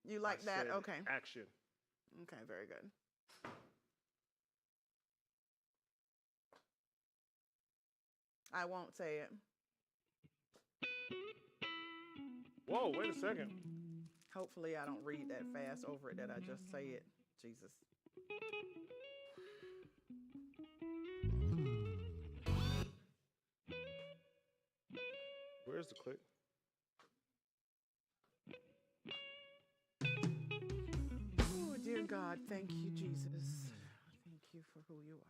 You like that? Okay. Action. Okay, very good. I won't say it. Whoa, wait a second. Hopefully I don't read that fast over it that I just say it. Jesus. Where's the click? Oh, dear God, thank you, Jesus. Thank you for who you are.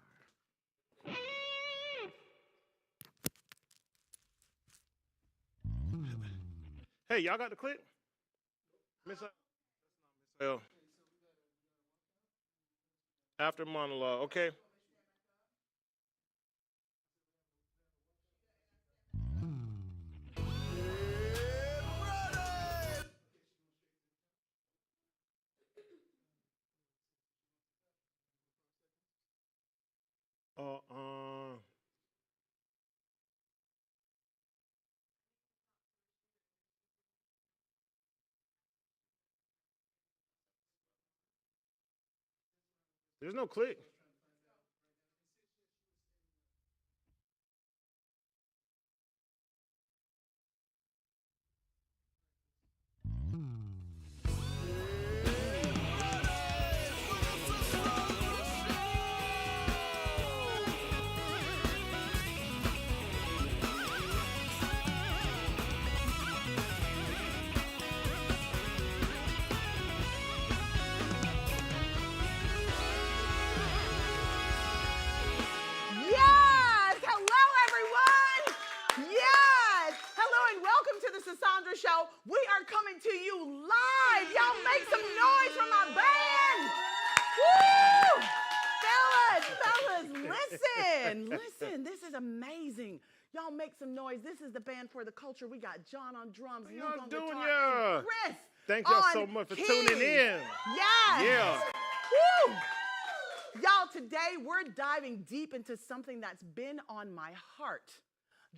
Hey, y'all got the click? Miss L. After monologue, okay. There's no click. Sisaundra Show. We are coming to you live. Y'all make some noise for my band. Woo! Fellas, listen. This is amazing. Y'all make some noise. This is the band for the culture. We got John on drums, Luke on guitar, and Chris. Thank y'all so much for tuning in. Yes. Yeah. Woo! Y'all, today we're diving deep into something that's been on my heart.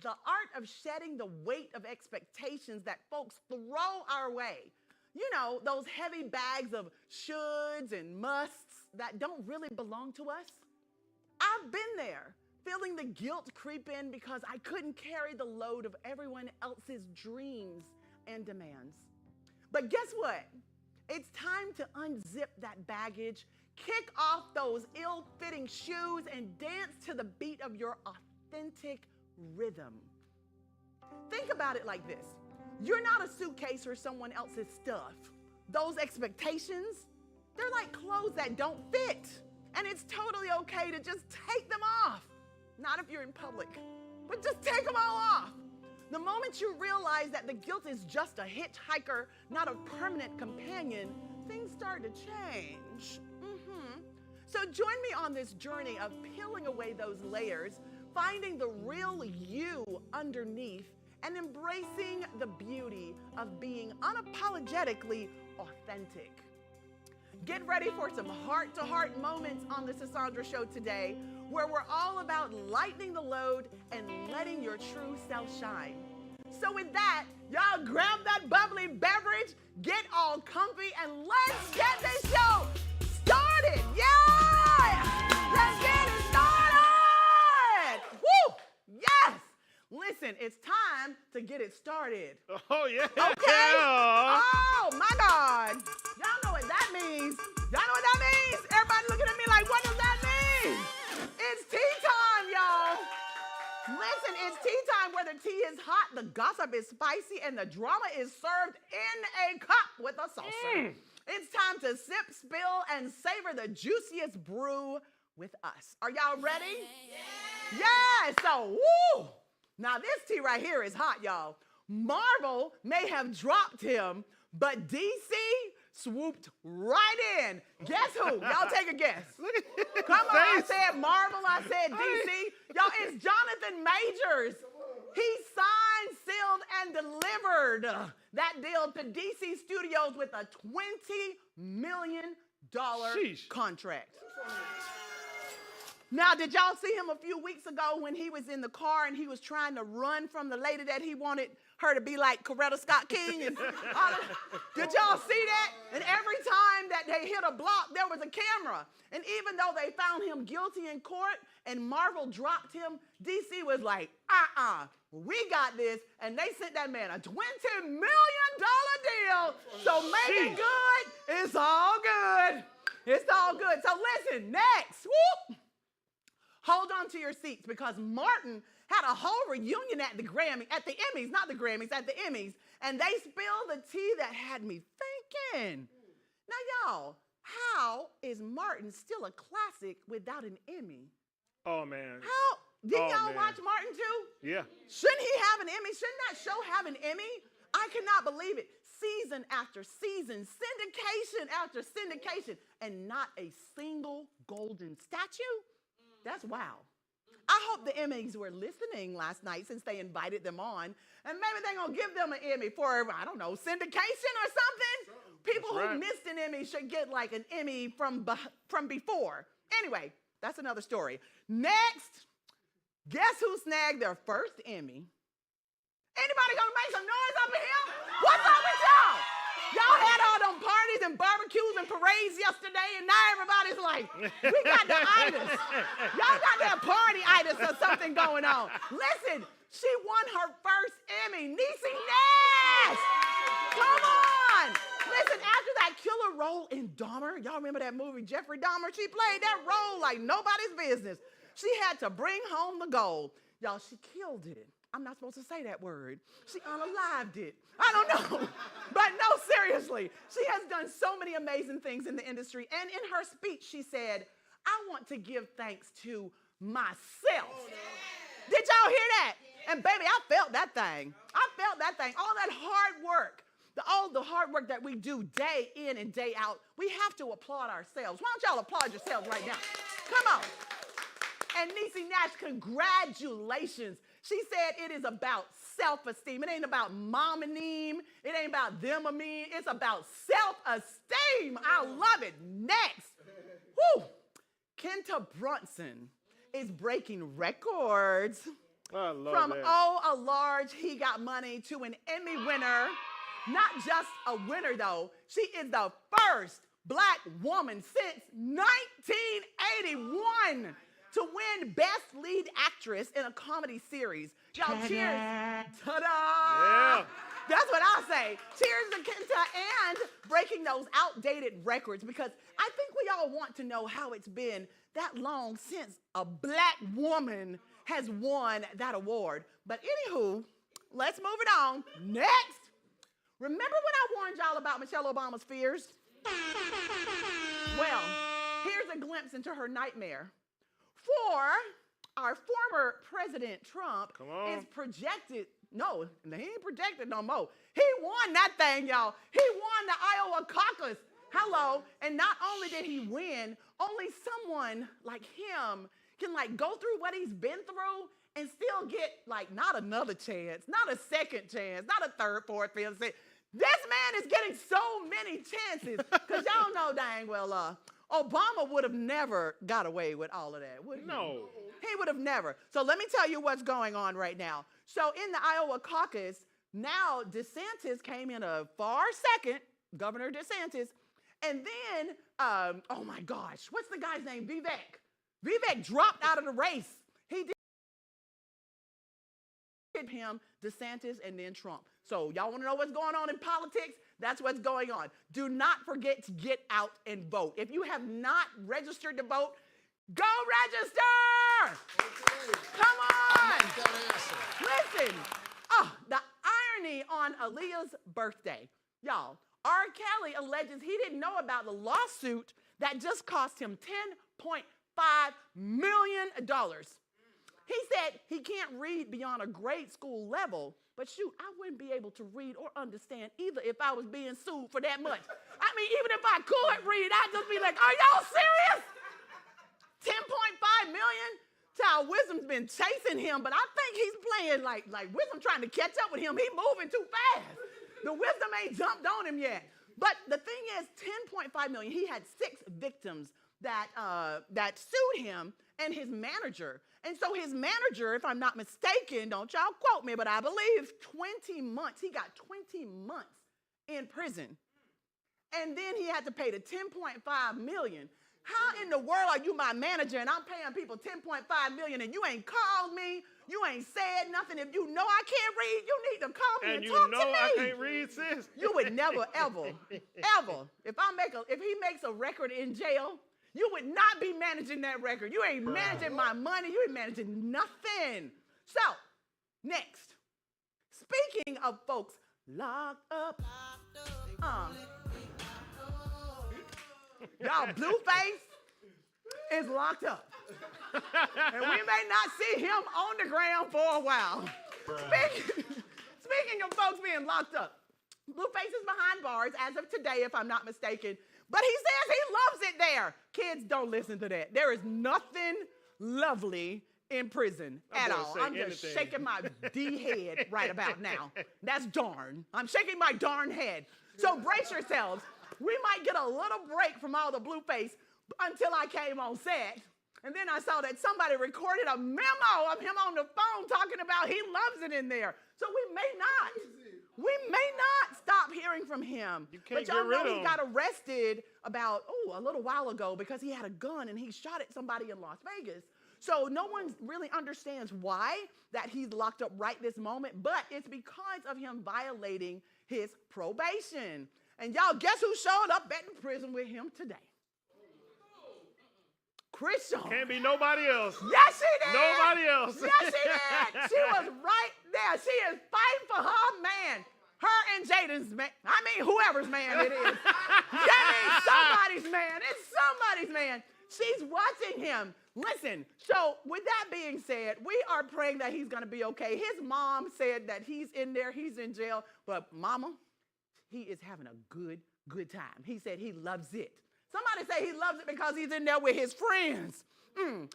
The art of shedding the weight of expectations that folks throw our way. You know, those heavy bags of shoulds and musts that don't really belong to us. I've been there, feeling the guilt creep in because I couldn't carry the load of everyone else's dreams and demands. But guess what? It's time to unzip that baggage, kick off those ill-fitting shoes, and dance to the beat of your authentic rhythm. Think about it like this. You're not a suitcase or someone else's stuff. Those expectations, they're like clothes that don't fit. And it's totally okay to just take them off. Not if you're in public, but just take them all off. The moment you realize that the guilt is just a hitchhiker, not a permanent companion, things start to change. So join me on this journey of peeling away those layers, finding the real you underneath, and embracing the beauty of being unapologetically authentic. Get ready for some heart-to-heart moments on the Sisaundra Show today, where we're all about lightening the load and letting your true self shine. So with that, y'all grab that bubbly beverage, get all comfy, and let's get this show started. Yeah! Let's get it started! Woo! Yes! Listen, it's time to get it started. Oh, yeah. Okay? Oh, my God. Y'all know what that means. Y'all know what that means? Everybody looking at me like, what does that mean? It's tea time, y'all. Listen, it's tea time where the tea is hot, the gossip is spicy, and the drama is served in a cup with a saucer. It's time to sip, spill, and savor the juiciest brew with us. Are y'all ready? Yeah. So, woo! Now, this tea right here is hot, y'all. Marvel may have dropped him, but DC swooped right in. Guess who? Y'all take a guess. Come on, I said Marvel, I said DC. Y'all, it's Jonathan Majors. He signed, sealed, and delivered that deal to DC Studios with a $20 million contract. Now, did y'all see him a few weeks ago when he was in the car and he was trying to run from the lady that he wanted her to be like Coretta Scott King. And all of, did y'all see that? And every time that they hit a block, there was a camera. And even though they found him guilty in court and Marvel dropped him, DC was like, we got this. And they sent that man a $20 million deal. So make it good. It's all good. It's all good. So listen, next. Whoop. Hold on to your seats because Martin had a whole reunion at the Emmys, not the Grammys, at the Emmys, and they spilled the tea that had me thinking. Now, y'all, how is Martin still a classic without an Emmy? Oh, man. How? Didn't y'all watch Martin too? Yeah. Shouldn't he have an Emmy? Shouldn't that show have an Emmy? I cannot believe it. Season after season, syndication after syndication, and not a single golden statue? That's wow. I hope the Emmys were listening last night since they invited them on, and maybe they're going to give them an Emmy for, I don't know, syndication or something. People who missed an Emmy should get like an Emmy from before. Anyway, that's another story. Next, guess who snagged their first Emmy? Anybody going to make some noise up in here? What's up with y'all? Y'all had all them parties and barbecues and parades yesterday, and now everybody's like, we got the itis. Y'all got that party itis or something going on. Listen, she won her first Emmy, Niecy Nash. Come on. Listen, after that killer role in Dahmer, y'all remember that movie, Jeffrey Dahmer? She played that role like nobody's business. She had to bring home the gold. Y'all, she killed it. I'm not supposed to say that word. She unalived it. I don't know. But no, seriously. She has done so many amazing things in the industry. And in her speech, she said, I want to give thanks to myself. Did y'all hear that? And baby, I felt that thing. I felt that thing. All that hard work, all the hard work that we do day in and day out, we have to applaud ourselves. Why don't y'all applaud yourselves right now? Come on. And Niecy Nash, congratulations. She said it is about self-esteem. It ain't about mom-a-neem. It ain't about them-a-mean. It's about self-esteem. I love it. Next. Woo. Kenta Brunson is breaking records. I love From that. a large he got money to an Emmy winner. Not just a winner, though. She is the first Black woman since 1981 to win Best Lead Actress in a Comedy Series. Y'all, cheers. Ta-da! Yeah. That's what I say. Cheers to Kenta and breaking those outdated records, because I think we all want to know how it's been that long since a Black woman has won that award. But anywho, let's move it on. Next. Remember when I warned y'all about Michelle Obama's fears? Well, here's a glimpse into her nightmare. For our former President Trump is projected, no, he ain't projected no more. He won that thing, y'all. He won the Iowa caucus. Hello. And not only did he win, only someone like him can like go through what he's been through and still get like not another chance, not a second chance, not a third, fourth, fifth, sixth. This man is getting so many chances because y'all know dang well Obama would have never got away with all of that, would he? No. He would have never. So let me tell you what's going on right now. So in the Iowa caucus, now DeSantis came in a far second, Governor DeSantis, and then, oh my gosh, what's the guy's name? Vivek. Vivek dropped out of the race. He did him, DeSantis, and then Trump. So y'all want to know what's going on in politics? That's what's going on. Do not forget to get out and vote. If you have not registered to vote, go register! Okay. Come on! Listen, the irony on Aaliyah's birthday. Y'all, R. Kelly alleges he didn't know about the lawsuit that just cost him $10.5 million. He said he can't read beyond a grade school level, but shoot, I wouldn't be able to read or understand either if I was being sued for that much. I mean, even if I could read, I'd just be like, are y'all serious? $10.5 million? Child, Wisdom's been chasing him, but I think he's playing like Wisdom trying to catch up with him. He's moving too fast. The Wisdom ain't jumped on him yet. But the thing is, $10.5 million, he had 6 victims that sued him, and his manager. And so his manager, if I'm not mistaken, don't y'all quote me, but I believe 20 months. He got 20 months in prison. And then he had to pay the $10.5 million. How in the world are you my manager and I'm paying people $10.5 million and you ain't called me, you ain't said nothing? If you know I can't read, you need to call me and talk to me. And you know I can't read, sis. You would never, ever, ever. If he makes a record in jail, you would not be managing that record. You ain't managing my money. You ain't managing nothing. So, next. Speaking of folks locked up. Y'all, Blueface is locked up. And we may not see him on the ground for a while. Speaking of folks being locked up, Blueface is behind bars as of today, if I'm not mistaken. But he says he loves it there. Kids, don't listen to that. There is nothing lovely in prison at all. I'm just shaking my D head right about now. That's darn. I'm shaking my darn head. So brace yourselves. We might get a little break from all the Blueface until I came on set. And then I saw that somebody recorded a memo of him on the phone talking about he loves it in there. So we may not stop hearing from him. You can't but y'all get rid know of he got arrested about, a little while ago because he had a gun and he shot at somebody in Las Vegas. So no one really understands why that he's locked up right this moment, but it's because of him violating his probation. And y'all, guess who showed up at the prison with him today? Christian. Can't be nobody else. Yes, she did. Nobody else. Yes, she did. She was right there. She is fighting for her man. Her and Jaden's man. I mean, whoever's man it is. That ain't somebody's man. It's somebody's man. She's watching him. Listen, so with that being said, we are praying that he's going to be okay. His mom said that he's in there, he's in jail, but mama, he is having a good time. He said he loves it. Somebody say he loves it because he's in there with his friends. Listen,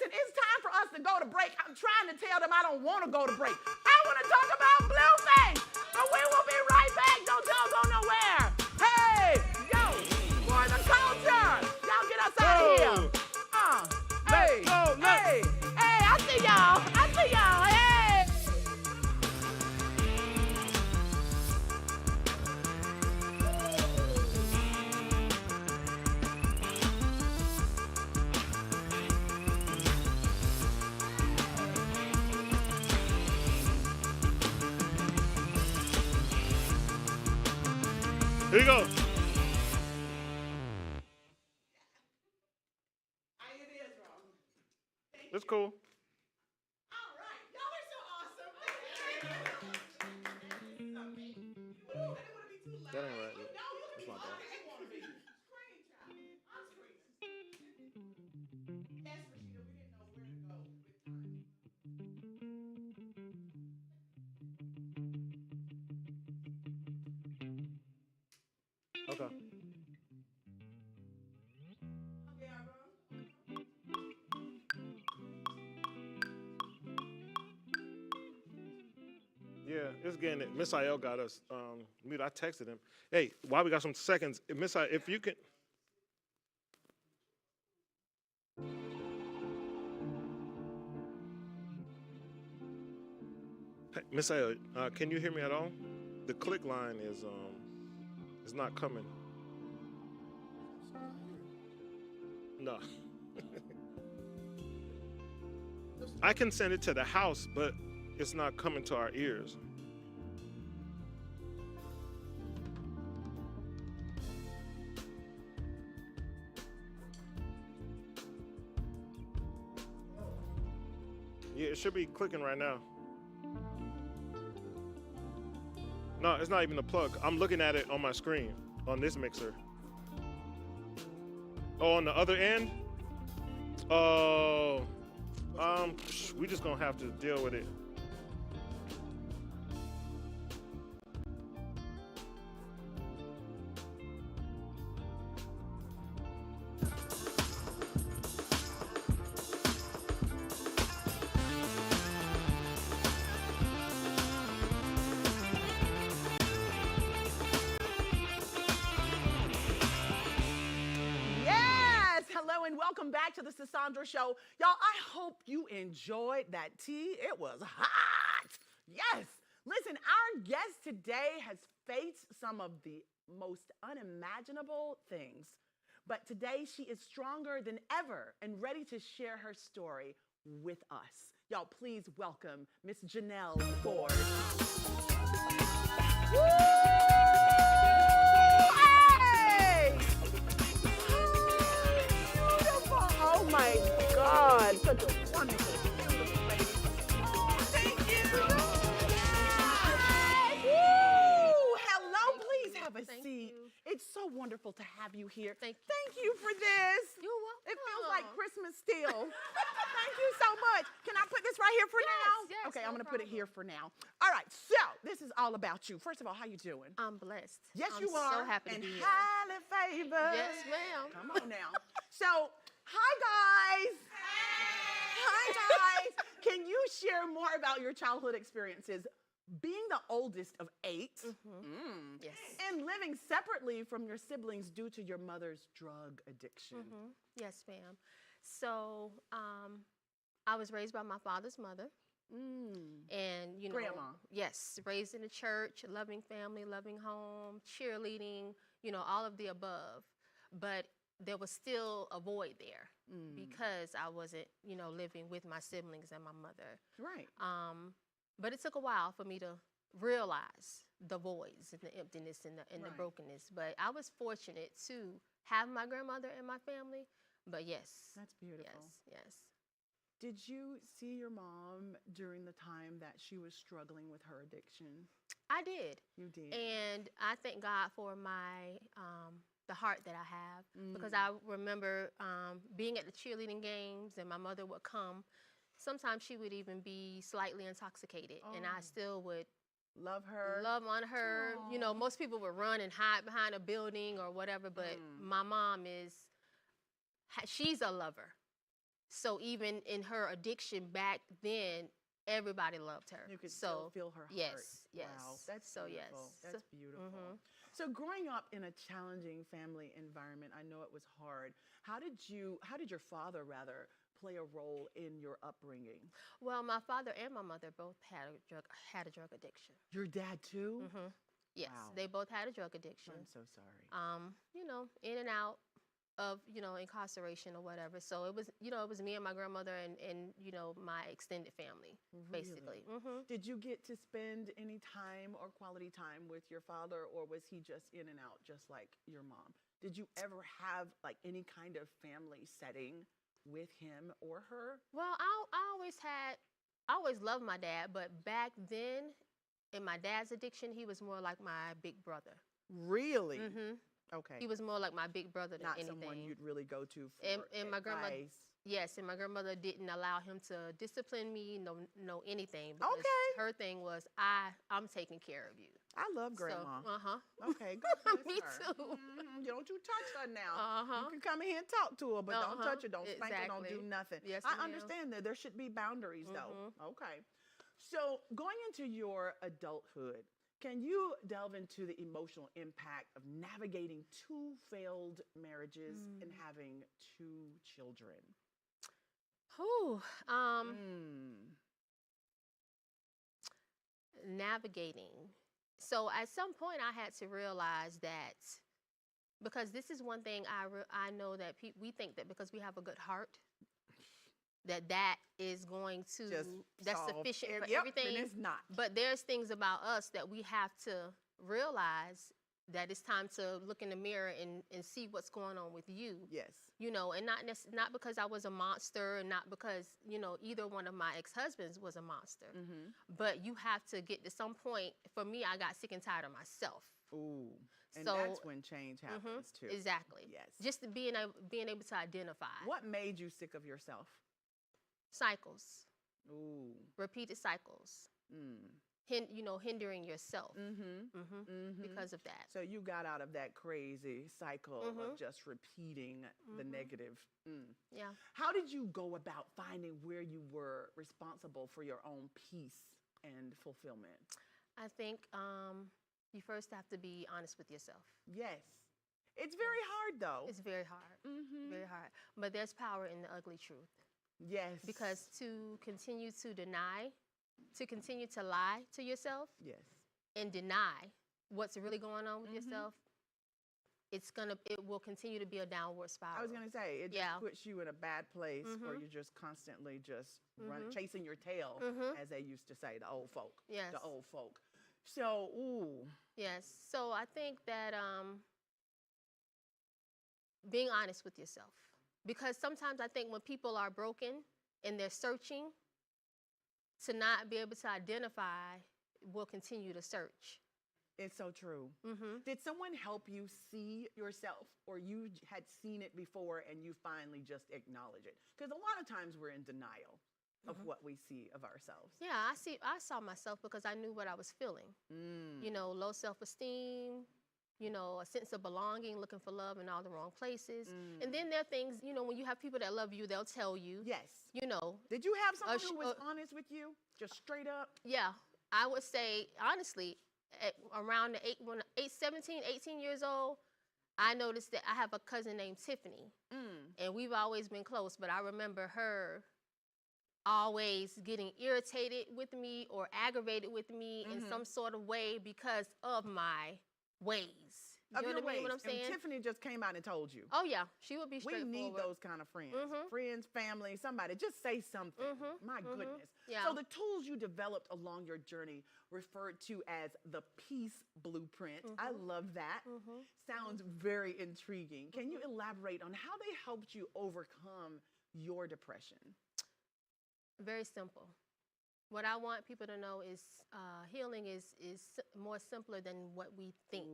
it's time for us to go to break. I'm trying to tell them I don't want to go to break. I want to talk about Blueface, but we will be right back. Don't y'all go nowhere. Hey, yo, for the culture. Y'all get us out of here. Hey, I see y'all. Hey. Here you go. It's cool. All right. Y'all are so awesome. That ain't right. That's my bad. Okay. Yeah, it's getting it. Miss IL got us mute. I texted him. Hey, while we got some seconds, Miss IL, if you can. Hey, Miss IL, can you hear me at all? The click line is not coming. No. I can send it to the house, but it's not coming to our ears. Yeah, it should be clicking right now. No, it's not even a plug. I'm looking at it on my screen, on this mixer. Oh, on the other end? Oh, we just gonna have to deal with it. welcome back to the Sisaundra Show. Y'all, I hope you enjoyed that tea. It was hot. Yes. Listen, our guest today has faced some of the most unimaginable things. But today she is stronger than ever and ready to share her story with us. Y'all, please welcome Miss Janelle Ford. Woo! Hey! Beautiful. Oh my God. Such a wonderful, beautiful lady. Oh, thank you. Woo! Hello, please have a seat. It's so wonderful to have you here. Thank you for this. You're welcome. It feels like Christmas still. Thank you so much. Can I put this right here for now? Yes, okay, no I'm going to put it problem. here for now. All right, so this is all about you. First of all, how you doing? I'm blessed. Yes, I'm you are. so happy to and be here. highly favored. Yes, ma'am. Come on now. So, hi guys. Hi guys. Can you share more about your childhood experiences? Being the oldest of 8, Yes. and living separately from your siblings due to your mother's drug addiction. Yes, ma'am. So, I was raised by my father's mother. And, you know, Grandma. yes, raised in the church, loving family, loving home, cheerleading, you know, all of the above. But there was still a void there because I wasn't, you know, living with my siblings and my mother. Right. But it took a while for me to realize the voids and the emptiness and the Right. brokenness. But I was fortunate to have my grandmother in my family. But yes. That's beautiful. Yes. Did you see your mom during the time that she was struggling with her addiction? I did. You did. And I thank God for my the heart that I have because I remember being at the cheerleading games and my mother would come. Sometimes she would even be slightly intoxicated, and I still would love her. love on her. Aww. You know, most people would run and hide behind a building or whatever, but my mom she's a lover. So even in her addiction back then, everybody loved her. You could so still feel her heart. yes. Wow, that's so beautiful. yes. That's beautiful. So growing up in a challenging family environment, I know it was hard. How did your father rather play a role in your upbringing? Well, my father and my mother both had a drug addiction. Your dad too? Yes, Wow. they both had a drug addiction. I'm so sorry. You know, in and out of, you know, incarceration or whatever. So it was, you know, it was me and my grandmother and you know, my extended family, basically. Did you get to spend any time or quality time with your father, or was he just in and out just like your mom? Did you ever have like any kind of family setting with him or her? Well, I always loved my dad, but back then, in my dad's addiction, he was more like my big brother. Really? Okay. He was more like my big brother than Not anything. someone you'd really go to for And my grandmother, advice. yes, and my grandmother didn't allow him to discipline me, no anything. Because Okay. her thing was, I'm taking care of you. I love grandma. So, Okay, good. Me her. too. Don't you touch her now. You can come in here and talk to her, but don't touch her, don't spank her, don't do Exactly. nothing. Yes, I ma'am. understand that there should be boundaries though. Okay. So going into your adulthood, can you delve into the emotional impact of navigating 2 failed marriages and having 2 children? Whew, navigating. So at some point, I had to realize that, because this is one thing I know that we think that because we have a good heart, that is going to that's solve sufficient for Yep, everything. and it's not. But there's things about us that we have to realize that it's time to look in the mirror and see what's going on with you. Yes. You know, and not because I was a monster, and not because, you know, either one of my ex-husbands was a monster. But you have to get to some point. For me, I got sick and tired of myself. Ooh. And So- that's when change happens too. Exactly. Yes. Just being able to identify What made you sick of yourself? cycles, Ooh. repeated cycles, hindering yourself because of that. So you got out of that crazy cycle of just repeating the negative. Yeah. How did you go about finding where you were responsible for your own peace and fulfillment? I think you first have to be honest with yourself. Yes. It's very hard, though. It's very hard. Mm-hmm. Very hard. But there's power in the ugly truth. Yes. Because to continue to deny, to continue to lie to yourself Yes. and deny what's really going on with yourself, it will continue to be a downward spiral. I was going to say, it Yeah. just puts you in a bad place, or you're just constantly just chasing your tail, as they used to say, the old folk. Yes. The old folk. So, ooh. Yes. So I think that being honest with yourself. Because sometimes I think when people are broken and they're searching, to not be able to identify will continue to search. It's so true. Did someone help you see yourself, or you had seen it before and you finally just acknowledge it? Because a lot of times we're in denial of what we see of ourselves. Yeah, I saw myself because I knew what I was feeling. You know, low self-esteem, you know, a sense of belonging, looking for love in all the wrong places. And then there are things, you know, when you have people that love you, they'll tell you. Yes. You know. Did you have someone who was honest with you? Just straight up? Yeah. I would say, honestly, around 17, 18 years old, I noticed that I have a cousin named Tiffany. And we've always been close, but I remember her always getting irritated with me or aggravated with me in some sort of way because of my ways. You know what I mean? What I'm saying? And Tiffany just came out and told you. Oh yeah, she would be We straightforward. need those kind of friends. Friends, family, somebody. Just say something. My goodness. Yeah. So the tools you developed along your journey, referred to as the Peace Blueprint. I love that. Sounds very intriguing. Can you elaborate on how they helped you overcome your depression? Very simple. What I want people to know is healing is more simpler than what we think.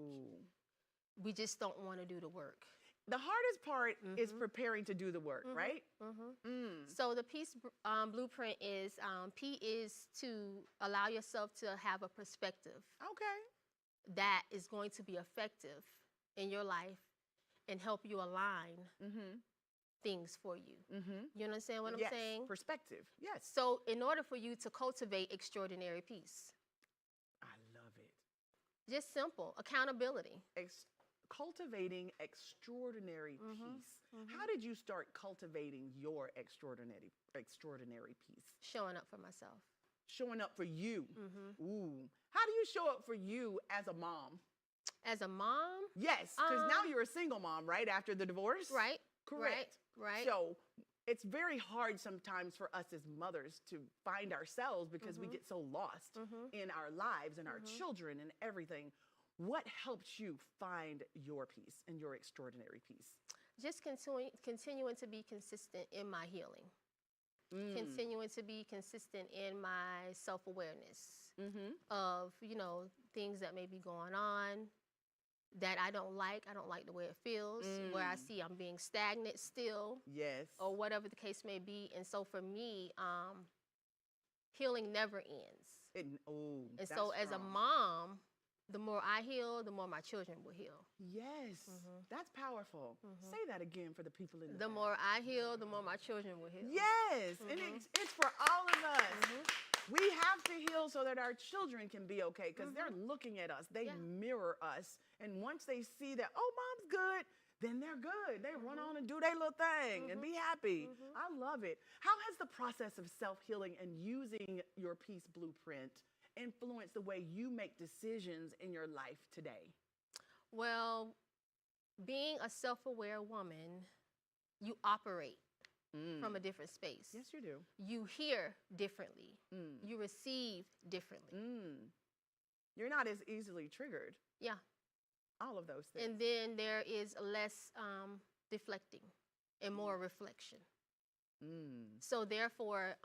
We just don't want to do the work. The hardest part is preparing to do the work, right? So the Peace Blueprint is, P is to allow yourself to have a perspective that is going to be effective in your life and help you align things for you. You understand what I'm saying? Perspective, yes. So in order for you to cultivate extraordinary peace. I love it. Just simple, accountability. Cultivating extraordinary peace. How did you start cultivating your extraordinary peace? Showing up for myself. Showing up for you. Ooh. How do you show up for you as a mom? As a mom? Yes, because now you're a single mom, right? After the divorce? Right. Correct. Right. So it's very hard sometimes for us as mothers to find ourselves because we get so lost in our lives and our children and everything. What helped you find your peace and your extraordinary peace? Just continuing to be consistent in my healing. Continuing to be consistent in my self-awareness of, you know, things that may be going on that I don't like. I don't like the way it feels, where I see I'm being stagnant still. Yes. Or whatever the case may be. And so for me, healing never ends. And so as a mom, the more I heal, the more my children will heal. Yes, that's powerful. Say that again for the people in the more I heal, the more my children will heal. Yes, and it's for all of us. We have to heal so that our children can be okay, because they're looking at us. They mirror us. And once they see that, oh, mom's good, then they're good. They run on and do their little thing and be happy. I love it. How has the process of self-healing and using your Peace Blueprint influence the way you make decisions in your life today? Well, being a self-aware woman, you operate from a different space. Yes, you do. You hear differently. You receive differently. You're not as easily triggered. Yeah. All of those things. And then there is less deflecting and more reflection. So therefore,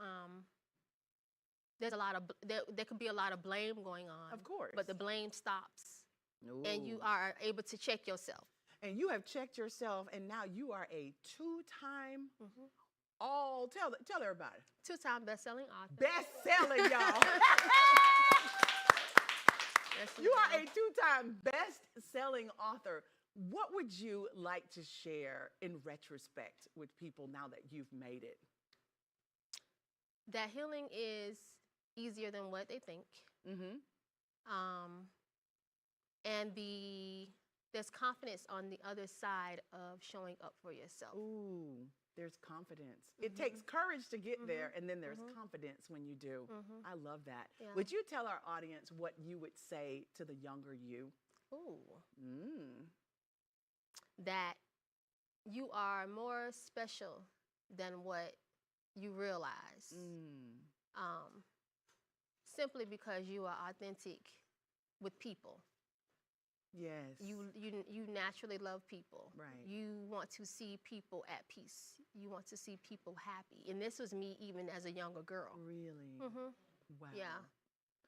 there's a lot of there could be a lot of blame going on. Of course. But the blame stops. And you are able to check yourself. And you have checked yourself, and now you are a two-time tell everybody. Two-time best-selling author. Best-selling, y'all. You are a two-time best-selling author. What would you like to share in retrospect with people now that you've made it? That healing is easier than what they think. And the there's confidence on the other side of showing up for yourself. Ooh, there's confidence. It takes courage to get there, and then there's confidence when you do. I love that. Yeah. Would you tell our audience what you would say to the younger you? Ooh. That you are more special than what you realize. Simply because you are authentic with people. Yes. You naturally love people. Right. You want to see people at peace. You want to see people happy. And this was me even as a younger girl. Really? Wow. Yeah.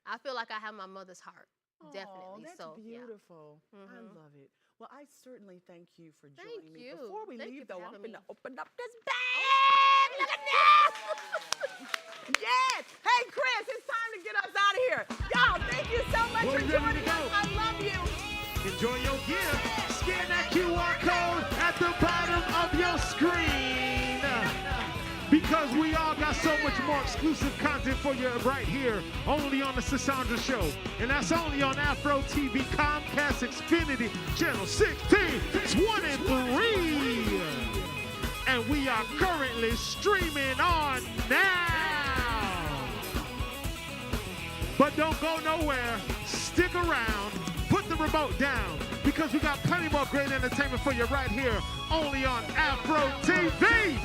I feel like I have my mother's heart. Definitely. That's so beautiful. Yeah. I love it. Well, I certainly thank you for joining Thank me. you. Before we Thank you leave, for though, I'm having going to me. open up this bag. Look at that. Yes. Hey, Chris, it's time to get us out of here. Y'all, thank you so much Well, for we ready to joining go. us. I love you. Enjoy your gift. Scan that QR code at the bottom of your screen. Because we all got so much more exclusive content for you right here, only on the Sisaundra Show. And that's only on Afro TV, Comcast, Xfinity, Channel 16, 1 and 3. And we are currently streaming on now. But don't go nowhere. Stick around. Put the remote down, because we got plenty more great entertainment for you right here, only on Afro TV.